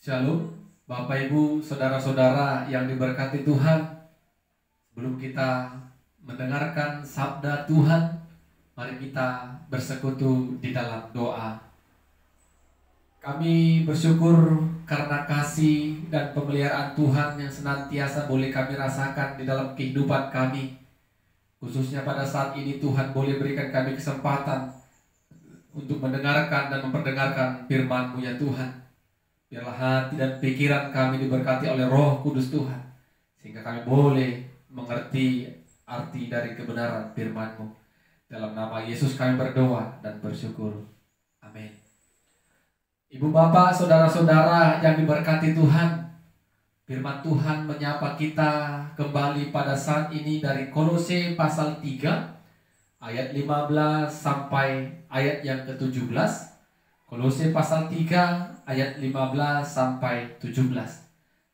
Shalom, Bapak Ibu, saudara-saudara yang diberkati Tuhan. Sebelum kita mendengarkan sabda Tuhan, mari kita bersekutu di dalam doa. Kami bersyukur karena kasih dan pemeliharaan Tuhan yang senantiasa boleh kami rasakan di dalam kehidupan kami. Khususnya pada saat ini Tuhan boleh berikan kami kesempatan untuk mendengarkan dan memperdengarkan firman-Mu ya Tuhan. Biarlah hati dan pikiran kami diberkati oleh Roh Kudus Tuhan, sehingga kami boleh mengerti arti dari kebenaran firman-Mu. Dalam nama Yesus kami berdoa dan bersyukur. Amin. Ibu bapak, saudara-saudara yang diberkati Tuhan, firman Tuhan menyapa kita kembali pada saat ini dari Kolose pasal 3 ayat 15 sampai ayat yang ke-17. Kolose pasal 3 ayat 15 sampai 17.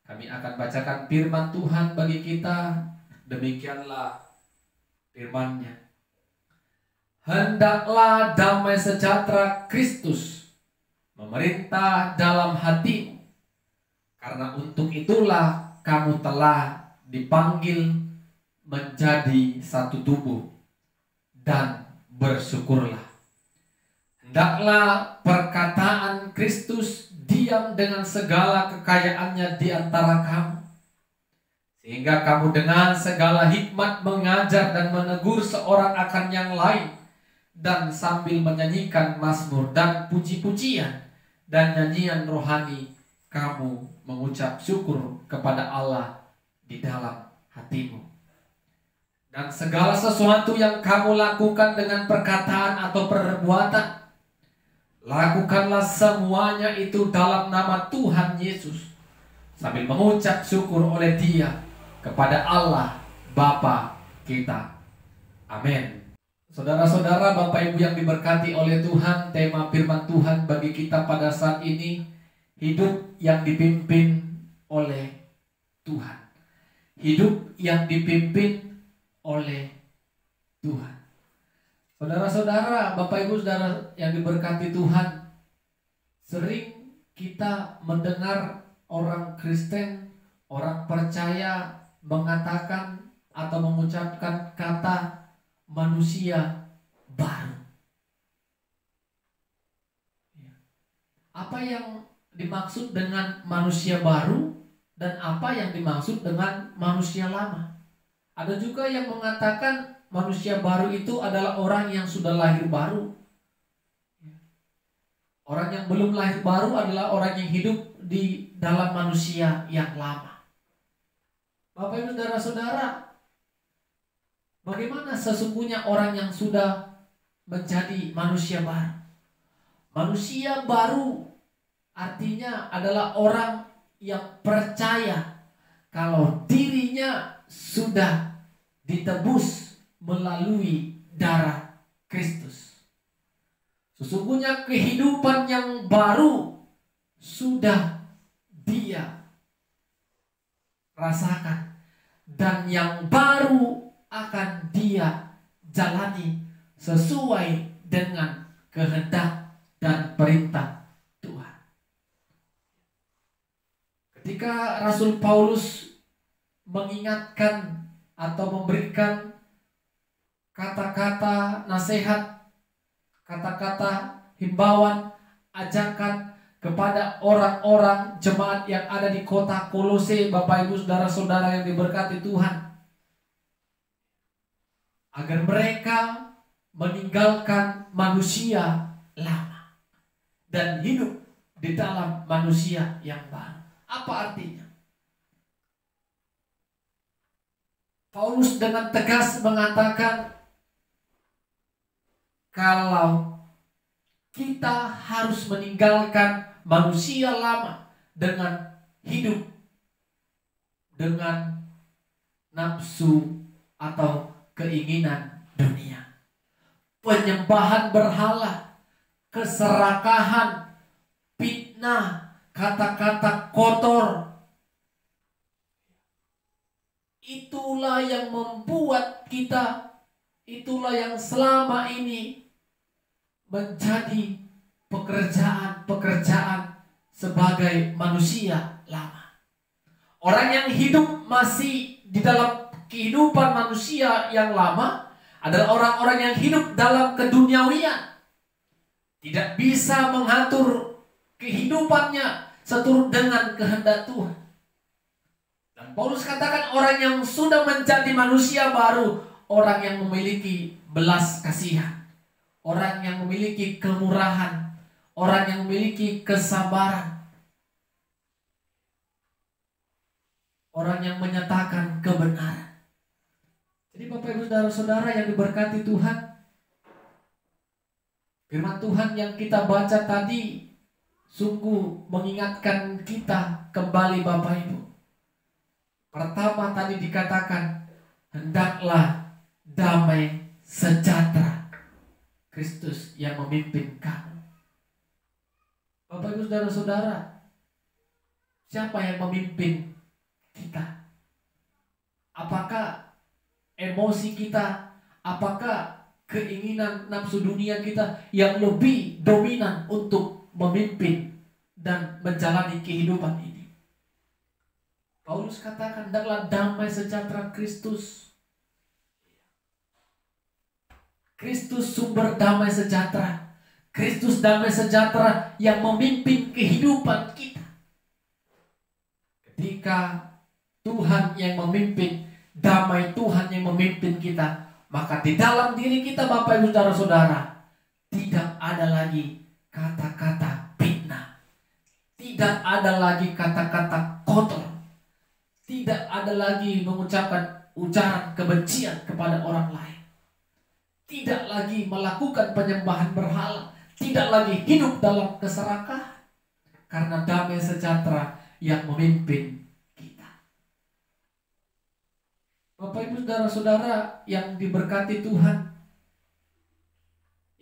Kami akan bacakan firman Tuhan bagi kita. Demikianlah firman-Nya. Hendaklah damai sejahtera Kristus memerintah dalam hatimu, karena untuk itulah kamu telah dipanggil menjadi satu tubuh, dan bersyukurlah. Hendaklah perkataan Kristus diam dengan segala kekayaannya di antara kamu, sehingga kamu dengan segala hikmat mengajar dan menegur seorang akan yang lain, dan sambil menyanyikan mazmur dan puji-pujian dan nyanyian rohani, kamu mengucap syukur kepada Allah di dalam hatimu. Dan segala sesuatu yang kamu lakukan dengan perkataan atau perbuatan, lakukanlah semuanya itu dalam nama Tuhan Yesus, sambil mengucap syukur oleh Dia kepada Allah Bapa kita. Amin. Saudara-saudara, Bapak Ibu yang diberkati oleh Tuhan, tema firman Tuhan bagi kita pada saat ini, hidup yang dipimpin oleh Tuhan. Hidup yang dipimpin oleh Tuhan. Saudara-saudara, Bapak Ibu saudara yang diberkati Tuhan, sering kita mendengar orang Kristen, orang percaya mengatakan atau mengucapkan kata manusia baru. Apa yang dimaksud dengan manusia baru dan apa yang dimaksud dengan manusia lama? Ada juga yang mengatakan manusia baru itu adalah orang yang sudah lahir baru. Orang yang belum lahir baru adalah orang yang hidup di dalam manusia yang lama. Bapak Ibu saudara-saudara, bagaimana sesungguhnya orang yang sudah menjadi manusia baru? Manusia baru artinya adalah orang yang percaya kalau dirinya sudah ditebus melalui darah Kristus. Sesungguhnya kehidupan yang baru sudah dia rasakan, dan yang baru akan dia jalani sesuai dengan kehendak dan perintah Tuhan. Ketika Rasul Paulus mengingatkan atau memberikan kata-kata nasihat, kata-kata himbauan, ajakan kepada orang-orang jemaat yang ada di kota Kolose, Bapak Ibu saudara-saudara yang diberkati Tuhan, agar mereka meninggalkan manusia lama dan hidup di dalam manusia yang baru. Apa artinya? Paulus dengan tegas mengatakan kalau kita harus meninggalkan manusia lama dengan hidup dengan nafsu atau keinginan dunia, penyembahan berhala, keserakahan, fitnah, kata-kata kotor. Itulah yang membuat kita, itulah yang selama ini menjadi pekerjaan-pekerjaan sebagai manusia lama. Orang yang hidup masih di dalam kehidupan manusia yang lama adalah orang-orang yang hidup dalam keduniawian. Tidak bisa mengatur kehidupannya seturut dengan kehendak Tuhan. Dan Paulus katakan orang yang sudah menjadi manusia baru, orang yang memiliki belas kasihan, orang yang memiliki kemurahan, orang yang memiliki kesabaran, orang yang menyatakan kebenaran. Jadi Bapak Ibu Saudara-saudara yang diberkati Tuhan, firman Tuhan yang kita baca tadi sungguh mengingatkan kita kembali Bapak Ibu. Pertama tadi dikatakan, hendaklah damai sejahtera Kristus yang memimpin kamu. Bapak Ibu Saudara-saudara, siapa yang memimpin kita? Apakah emosi kita? Apakah keinginan nafsu dunia kita yang lebih dominan untuk memimpin dan menjalani kehidupan ini? Paulus katakan, hendaklah damai sejahtera Kristus. Kristus sumber damai sejahtera. Kristus damai sejahtera yang memimpin kehidupan kita. Ketika Tuhan yang memimpin, damai Tuhan yang memimpin kita, maka di dalam diri kita Bapak Ibu Saudara-saudara tidak ada lagi kata-kata fitnah, tidak ada lagi kata-kata kotor, tidak ada lagi mengucapkan ujaran kebencian kepada orang lain, tidak lagi melakukan penyembahan berhala, tidak lagi hidup dalam keserakahan, karena damai sejahtera yang memimpin kita. Bapak Ibu Saudara-saudara yang diberkati Tuhan,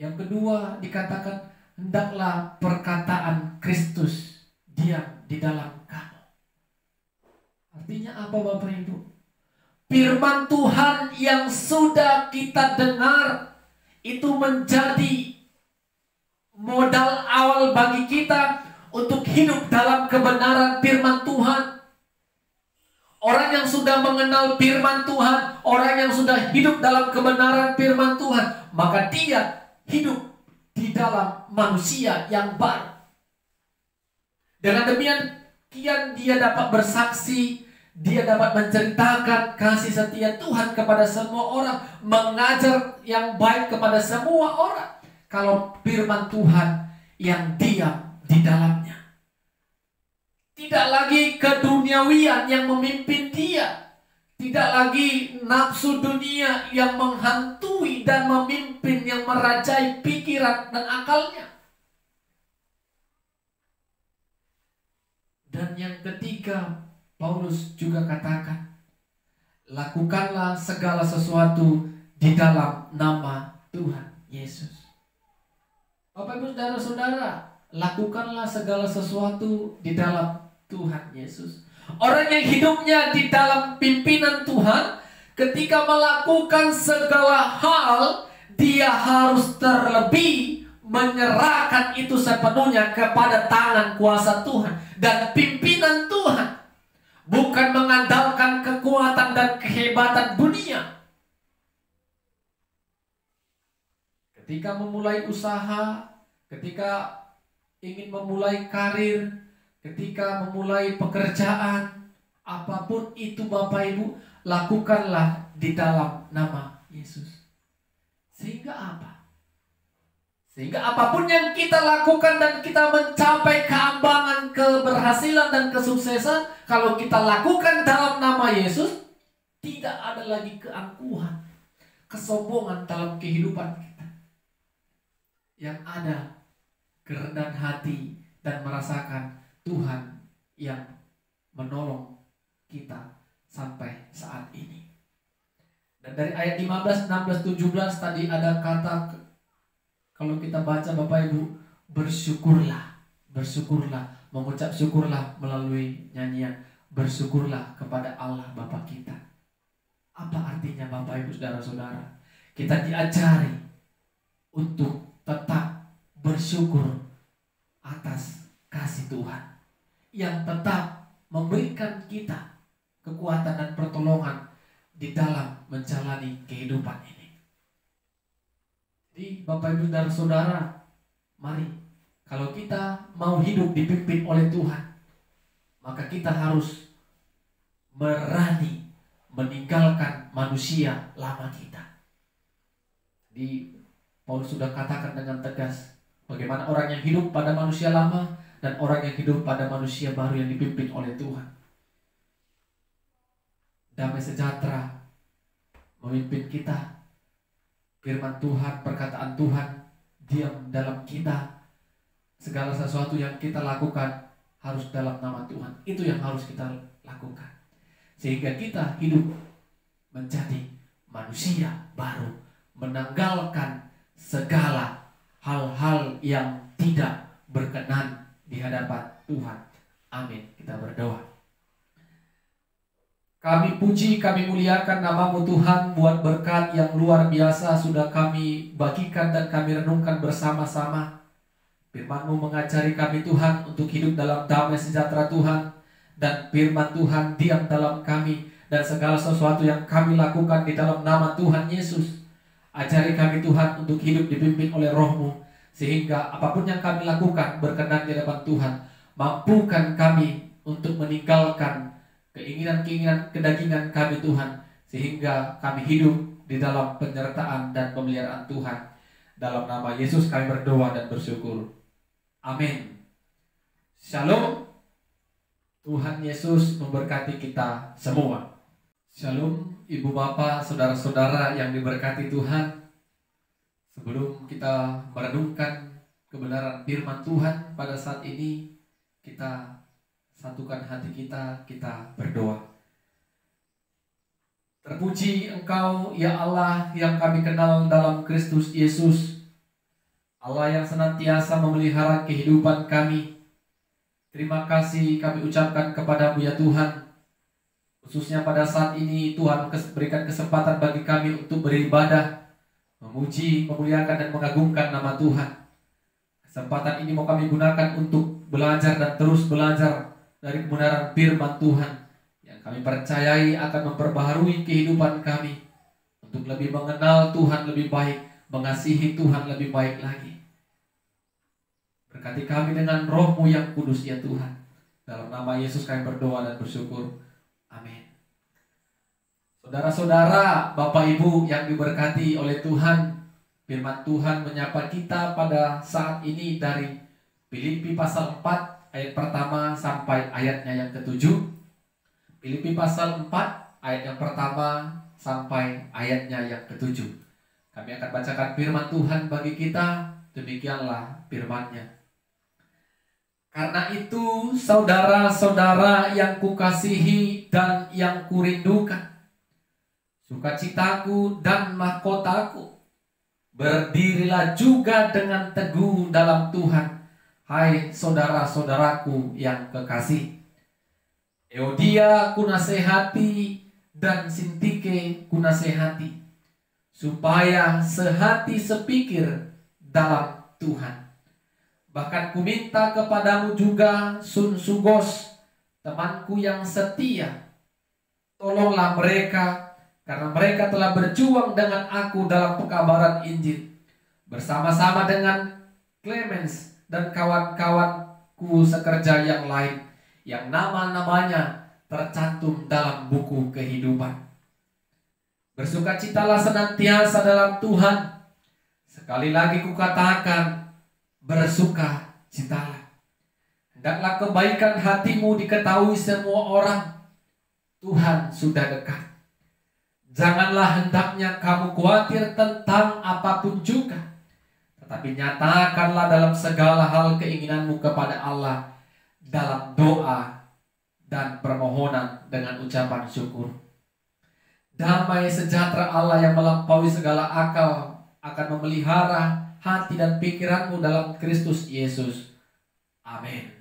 yang kedua dikatakan, hendaklah perkataan Kristus diam di dalam kamu. Artinya apa Bapak Ibu? Firman Tuhan yang sudah kita dengar itu menjadi modal awal bagi kita untuk hidup dalam kebenaran firman Tuhan. Orang yang sudah mengenal firman Tuhan, orang yang sudah hidup dalam kebenaran firman Tuhan, maka dia hidup di dalam manusia yang baru. Dengan demikian dia dapat bersaksi, dia dapat menceritakan kasih setia Tuhan kepada semua orang, mengajar yang baik kepada semua orang. Kalau firman Tuhan yang diam di dalamnya. Tidak lagi keduniawian yang memimpin dia. Tidak lagi nafsu dunia yang menghantui dan memimpin, yang merajai pikiran dan akalnya. Dan yang ketiga, Paulus juga katakan, lakukanlah segala sesuatu di dalam nama Tuhan Yesus. Bapak Ibu Saudara-saudara, lakukanlah segala sesuatu di dalam Tuhan Yesus. Orang yang hidupnya di dalam pimpinan Tuhan, ketika melakukan segala hal, dia harus terlebih menyerahkan itu sepenuhnya kepada tangan kuasa Tuhan dan pimpinan Tuhan, bukan mengandalkan kekuatan dan kehebatan dunia. Ketika memulai usaha, ketika ingin memulai karir, ketika memulai pekerjaan, apapun itu Bapak Ibu, lakukanlah di dalam nama Yesus. Sehingga apa? Sehingga apapun yang kita lakukan dan kita mencapai keambangan, keberhasilan dan kesuksesan, kalau kita lakukan dalam nama Yesus, tidak ada lagi keangkuhan, kesombongan dalam kehidupan kita. Yang ada kerendahan hati dan merasakan Tuhan yang menolong kita sampai saat ini. Dan dari ayat 15, 16, 17 tadi ada kata, kalau kita baca Bapak Ibu, bersyukurlah. Bersyukurlah, mengucap syukurlah melalui nyanyian. Bersyukurlah kepada Allah Bapa kita. Apa artinya Bapak Ibu Saudara-saudara? Kita diajari untuk tetap bersyukur atas kasih Tuhan yang tetap memberikan kita kekuatan dan pertolongan di dalam menjalani kehidupan ini. Jadi Bapak Ibu dan Saudara, mari kalau kita mau hidup dipimpin oleh Tuhan, maka kita harus berani meninggalkan manusia lama kita. Di Paulus sudah katakan dengan tegas bagaimana orang yang hidup pada manusia lama dan orang yang hidup pada manusia baru yang dipimpin oleh Tuhan. Damai sejahtera memimpin kita. Firman Tuhan, perkataan Tuhan diam dalam kita. Segala sesuatu yang kita lakukan harus dalam nama Tuhan. Itu yang harus kita lakukan, sehingga kita hidup menjadi manusia baru, menanggalkan segala hal-hal yang tidak berkenan di hadapan Tuhan. Amin. Kita berdoa. Kami puji, kami muliakan nama-Mu Tuhan buat berkat yang luar biasa sudah kami bagikan dan kami renungkan bersama-sama. Firman-Mu mengajari kami Tuhan untuk hidup dalam damai sejahtera Tuhan, dan firman Tuhan diam dalam kami, dan segala sesuatu yang kami lakukan di dalam nama Tuhan Yesus. Ajari kami Tuhan untuk hidup dipimpin oleh Roh-Mu, sehingga apapun yang kami lakukan berkenan di hadapan Tuhan. Mampukan kami untuk meninggalkan keinginan-keinginan kedagingan kami Tuhan, sehingga kami hidup di dalam penyertaan dan pemeliharaan Tuhan. Dalam nama Yesus kami berdoa dan bersyukur. Amin. Shalom. Tuhan Yesus memberkati kita semua. Shalom Ibu Bapak, Saudara-saudara yang diberkati Tuhan. Sebelum kita merenungkan kebenaran firman Tuhan pada saat ini, kita satukan hati kita, kita berdoa. Terpuji Engkau ya Allah yang kami kenal dalam Kristus Yesus, Allah yang senantiasa memelihara kehidupan kami. Terima kasih kami ucapkan kepada-Mu ya Tuhan. Khususnya pada saat ini Tuhan berikan kesempatan bagi kami untuk beribadah, memuji, memuliakan dan mengagungkan nama Tuhan. Kesempatan ini mau kami gunakan untuk belajar dan terus belajar dari kebenaran firman Tuhan yang kami percayai akan memperbaharui kehidupan kami untuk lebih mengenal Tuhan lebih baik, mengasihi Tuhan lebih baik lagi. Berkati kami dengan Roh-Mu yang kudus ya Tuhan. Dalam nama Yesus kami berdoa dan bersyukur. Amin. Saudara-saudara, Bapak Ibu yang diberkati oleh Tuhan, firman Tuhan menyapa kita pada saat ini dari Filipi pasal 4 ayat pertama sampai ayatnya yang ke-7. Filipi pasal 4 ayat yang pertama sampai ayatnya yang ke-7. Kami akan bacakan firman Tuhan bagi kita. Demikianlah firman-Nya. Karena itu, saudara-saudara yang kukasihi dan yang kurindukan, sukacitaku dan mahkotaku, berdirilah juga dengan teguh dalam Tuhan, hai saudara-saudaraku yang kekasih. Euodia kunasehati dan Sintike kunasehati, supaya sehati sepikir dalam Tuhan. Bahkan kuminta kepadamu juga Sunsugos, temanku yang setia. Tolonglah mereka, karena mereka telah berjuang dengan aku dalam pekabaran Injil, bersama-sama dengan Clemens dan kawan-kawanku sekerja yang lain, yang nama-namanya tercantum dalam buku kehidupan. Bersukacitalah senantiasa dalam Tuhan. Sekali lagi kukatakan, bersukacitalah. Hendaklah kebaikan hatimu diketahui semua orang. Tuhan sudah dekat. Janganlah hendaknya kamu khawatir tentang apapun juga, tetapi nyatakanlah dalam segala hal keinginanmu kepada Allah dalam doa dan permohonan dengan ucapan syukur. Damai sejahtera Allah yang melampaui segala akal akan memelihara hati dan pikiranmu dalam Kristus Yesus. Amin.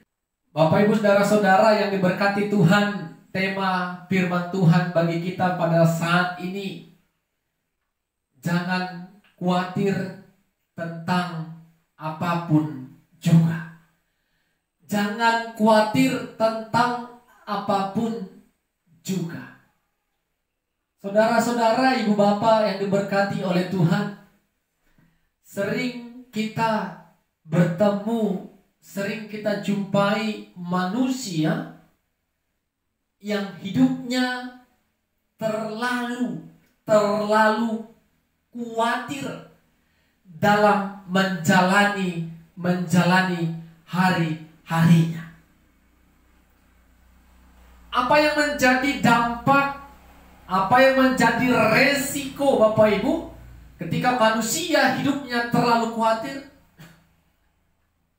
Bapak Ibu saudara-saudara yang diberkati Tuhan, tema firman Tuhan bagi kita pada saat ini, jangan khawatir tentang apapun juga. Jangan khawatir tentang apapun juga. Saudara-saudara, ibu bapak yang diberkati oleh Tuhan, sering kita bertemu, sering kita jumpai manusia yang hidupnya terlalu khawatir dalam menjalani hari-harinya. Apa yang menjadi dampak, apa yang menjadi resiko Bapak Ibu ketika manusia hidupnya terlalu khawatir?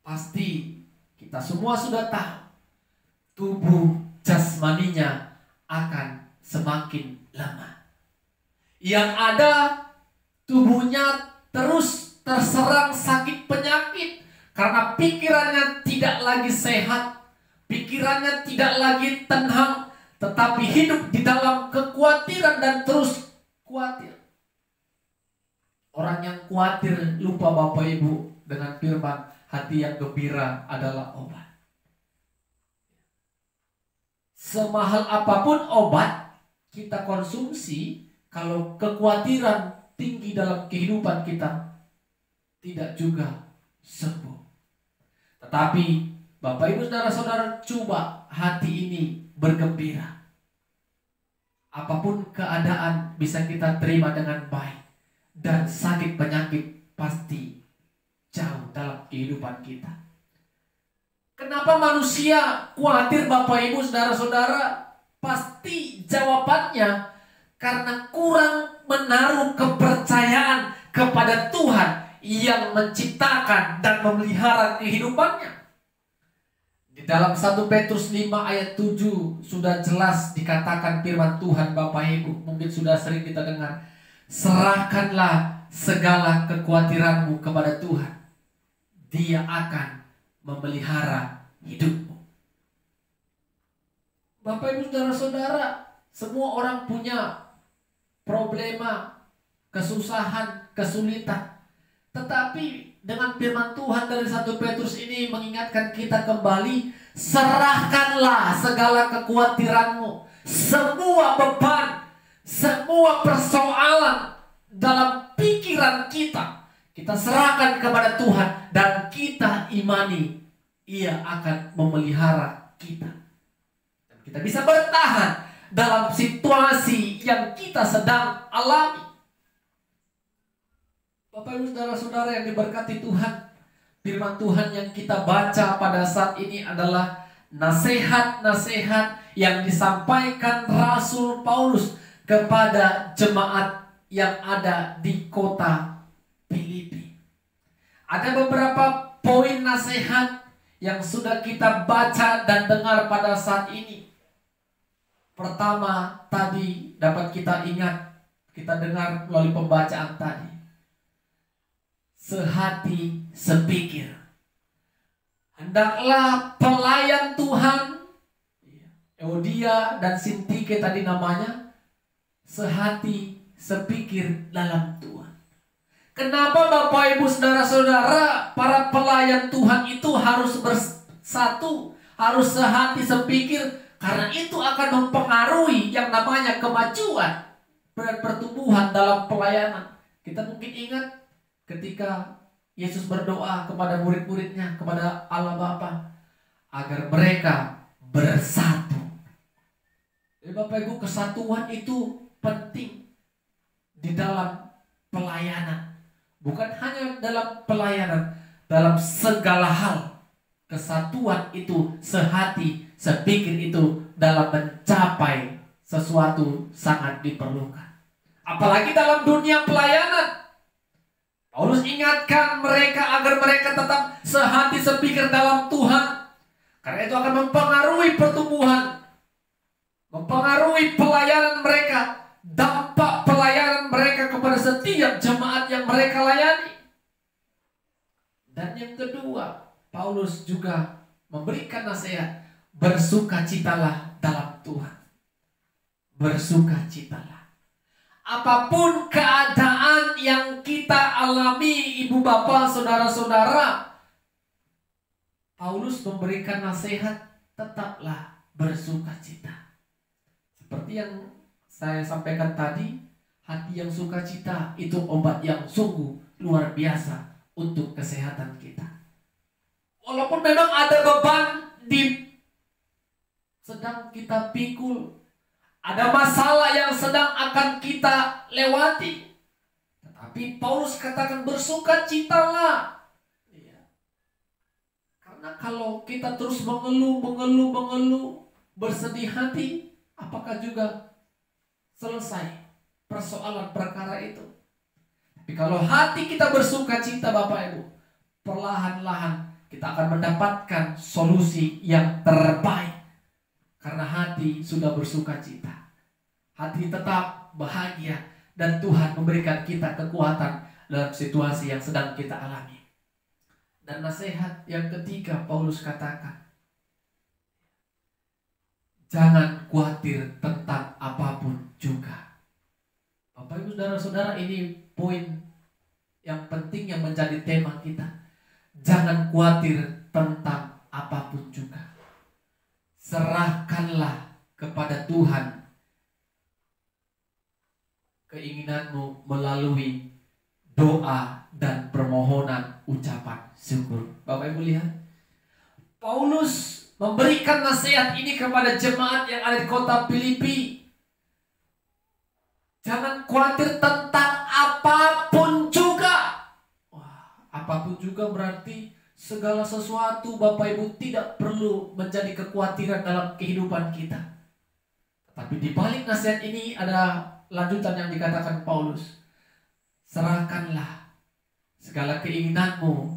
Pasti kita semua sudah tahu, tubuh jasmaninya akan semakin lemah. Yang ada tubuhnya terus terserang sakit penyakit karena pikirannya tidak lagi sehat, pikirannya tidak lagi tenang, tetapi hidup di dalam kekhawatiran dan terus khawatir. Orang yang khawatir lupa Bapak Ibu dengan firman, hati yang gembira adalah obat. Semahal apapun obat kita konsumsi, kalau kekhawatiran tinggi dalam kehidupan kita, tidak juga sembuh. Tetapi Bapak Ibu saudara-saudara, coba hati ini bergembira. Apapun keadaan bisa kita terima dengan baik, dan sakit penyakit pasti jauh dalam kehidupan kita. Kenapa manusia khawatir Bapak Ibu saudara-saudara? Pasti jawabannya karena kurang menaruh kepercayaan kepada Tuhan yang menciptakan dan memelihara kehidupannya. Di dalam 1 Petrus 5 ayat 7 sudah jelas dikatakan firman Tuhan Bapak Ibu, mungkin sudah sering kita dengar. Serahkanlah segala kekhawatiranmu kepada Tuhan. Dia akan memelihara hidupmu. Bapak Ibu saudara-saudara, semua orang punya problema, kesusahan, kesulitan. Tetapi dengan firman Tuhan dari 1 Petrus ini mengingatkan kita kembali, serahkanlah segala kekhawatiranmu, semua beban, semua persoalan dalam pikiran kita, kita serahkan kepada Tuhan dan kita imani Ia akan memelihara kita. Dan kita bisa bertahan dalam situasi yang kita sedang alami. Bapak Ibu saudara-saudara yang diberkati Tuhan, firman Tuhan yang kita baca pada saat ini adalah nasihat-nasihat yang disampaikan Rasul Paulus kepada jemaat yang ada di kota Filipi. Ada beberapa poin nasihat yang sudah kita baca dan dengar pada saat ini. Pertama, tadi dapat kita ingat, kita dengar melalui pembacaan tadi. Sehati sepikir. Hendaklah pelayan Tuhan, Euodia dan Sintike tadi namanya, sehati sepikir dalam Tuhan. Kenapa Bapak Ibu saudara-saudara, para pelayan Tuhan itu harus bersatu, harus sehati sepikir? Karena itu akan mempengaruhi yang namanya kemajuan dan pertumbuhan dalam pelayanan. Kita mungkin ingat ketika Yesus berdoa kepada murid-muridnya, kepada Allah Bapa, agar mereka bersatu. Jadi Bapak Ibu, kesatuan itu penting di dalam pelayanan. Bukan hanya dalam pelayanan, dalam segala hal. Kesatuan itu, sehati, sepikir itu dalam mencapai sesuatu sangat diperlukan. Apalagi dalam dunia pelayanan. Paulus ingatkan mereka agar mereka tetap sehati sepikir dalam Tuhan. Karena itu akan mempengaruhi pertumbuhan, mempengaruhi pelayanan mereka, dampak pelayanan mereka kepada setiap jemaat yang mereka layani. Dan yang kedua, Paulus juga memberikan nasihat, bersukacitalah dalam Tuhan. Bersukacitalah. Apapun keadaan yang kita alami, ibu bapak, saudara-saudara, Paulus memberikan nasihat, tetaplah bersukacita. Seperti yang saya sampaikan tadi, hati yang sukacita itu obat yang sungguh luar biasa untuk kesehatan kita. Walaupun memang ada beban sedang kita pikul, ada masalah yang sedang akan kita lewati, tetapi Paulus katakan bersukacitalah. Karena kalau kita terus mengeluh, bersedih hati, apakah juga selesai persoalan perkara itu? Tapi kalau hati kita bersukacita Bapak Ibu, perlahan-lahan kita akan mendapatkan solusi yang terbaik. Karena hati sudah bersukacita, hati tetap bahagia, dan Tuhan memberikan kita kekuatan dalam situasi yang sedang kita alami. Dan nasihat yang ketiga Paulus katakan, jangan khawatir tentang apapun juga. Bapak Ibu saudara-saudara, ini poin yang penting yang menjadi tema kita. Jangan khawatir tentang apapun juga. Serahkanlah kepada Tuhan keinginanmu melalui doa dan permohonan ucapan syukur. Bapak Ibu lihat, Paulus memberikan nasihat ini kepada jemaat yang ada di kota Filipi. Jangan khawatir tentang apapun juga. Wah, apapun juga berarti segala sesuatu Bapak Ibu tidak perlu menjadi kekhawatiran dalam kehidupan kita. Tetapi di balik nasihat ini ada lanjutan yang dikatakan Paulus. Serahkanlah segala keinginanmu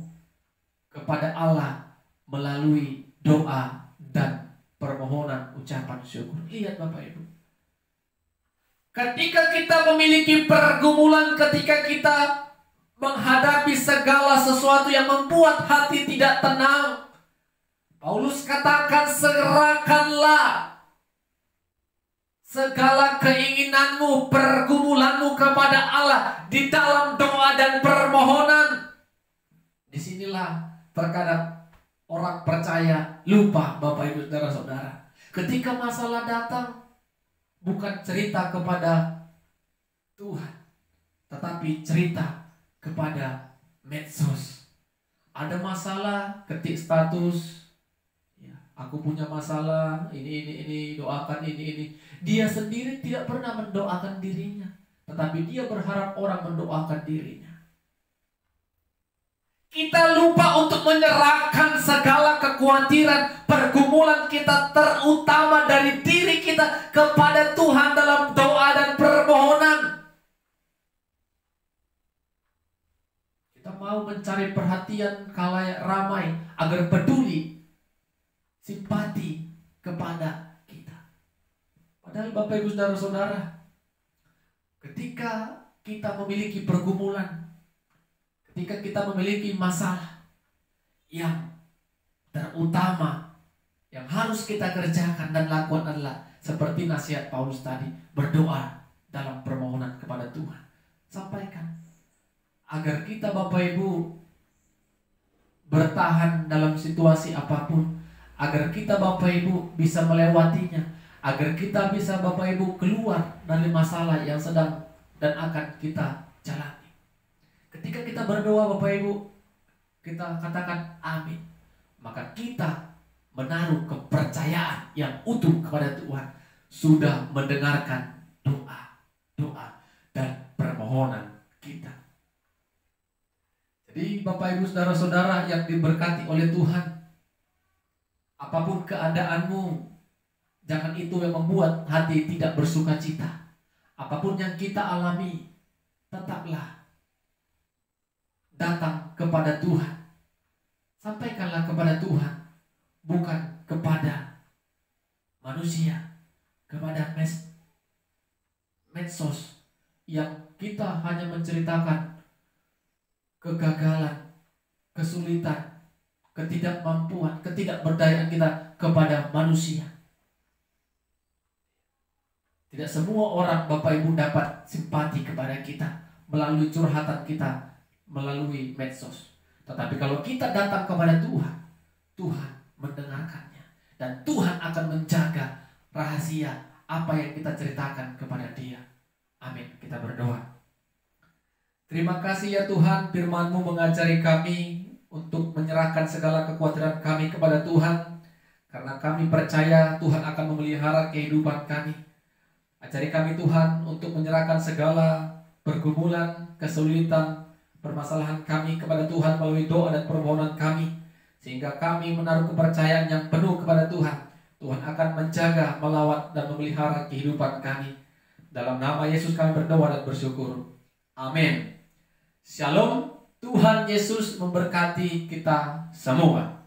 kepada Allah melalui doa dan permohonan ucapan syukur. Lihat Bapak Ibu, ketika kita memiliki pergumulan, ketika kita menghadapi segala sesuatu yang membuat hati tidak tenang, Paulus katakan serahkanlah segala keinginanmu, pergumulanmu kepada Allah di dalam doa dan permohonan. Disinilah terkadang orang percaya lupa Bapak Ibu saudara-saudara. Ketika masalah datang, bukan cerita kepada Tuhan, tetapi cerita kepada medsos. Ada masalah, ketik status, ya, aku punya masalah, ini, doakan ini. Dia sendiri tidak pernah mendoakan dirinya, tetapi dia berharap orang mendoakan dirinya. Kita lupa untuk menyerahkan segala kekhawatiran, pergumulan kita, terutama dari diri kita, kepada Tuhan dalam doa dan permohonan. Kita mau mencari perhatian khalayak ramai agar peduli, simpati kepada kita. Padahal Bapak Ibu saudara-saudara, ketika kita memiliki pergumulan, ketika kita memiliki masalah, yang terutama yang harus kita kerjakan dan lakukan adalah seperti nasihat Paulus tadi, berdoa dalam permohonan kepada Tuhan. Sampaikan agar kita Bapak Ibu bertahan dalam situasi apapun, agar kita Bapak Ibu bisa melewatinya, agar kita bisa Bapak Ibu keluar dari masalah yang sedang dan akan kita jalani. Ketika kita berdoa Bapak Ibu, kita katakan amin, maka kita menaruh kepercayaan yang utuh kepada Tuhan sudah mendengarkan doa dan permohonan kita. Jadi Bapak Ibu saudara-saudara yang diberkati oleh Tuhan, apapun keadaanmu, jangan itu yang membuat hati tidak bersukacita. Apapun yang kita alami, tetaplah datang kepada Tuhan. Sampaikanlah kepada Tuhan, bukan kepada manusia, kepada medsos yang kita hanya menceritakan kegagalan, kesulitan, ketidakmampuan, ketidakberdayaan kita kepada manusia. Tidak semua orang Bapak Ibu dapat simpati kepada kita melalui curhatan kita melalui medsos. Tetapi kalau kita datang kepada Tuhan, Tuhan mendengarkannya. Dan Tuhan akan menjaga rahasia apa yang kita ceritakan kepada Dia. Amin. Kita berdoa. Terima kasih ya Tuhan, firman-Mu mengajari kami untuk menyerahkan segala kekhawatiran kami kepada Tuhan. Karena kami percaya Tuhan akan memelihara kehidupan kami. Ajari kami Tuhan untuk menyerahkan segala pergumulan, kesulitan, permasalahan kami kepada Tuhan melalui doa dan permohonan kami, sehingga kami menaruh kepercayaan yang penuh kepada Tuhan. Tuhan akan menjaga, melawat, dan memelihara kehidupan kami. Dalam nama Yesus kami berdoa dan bersyukur. Amin. Shalom. Tuhan Yesus memberkati kita semua.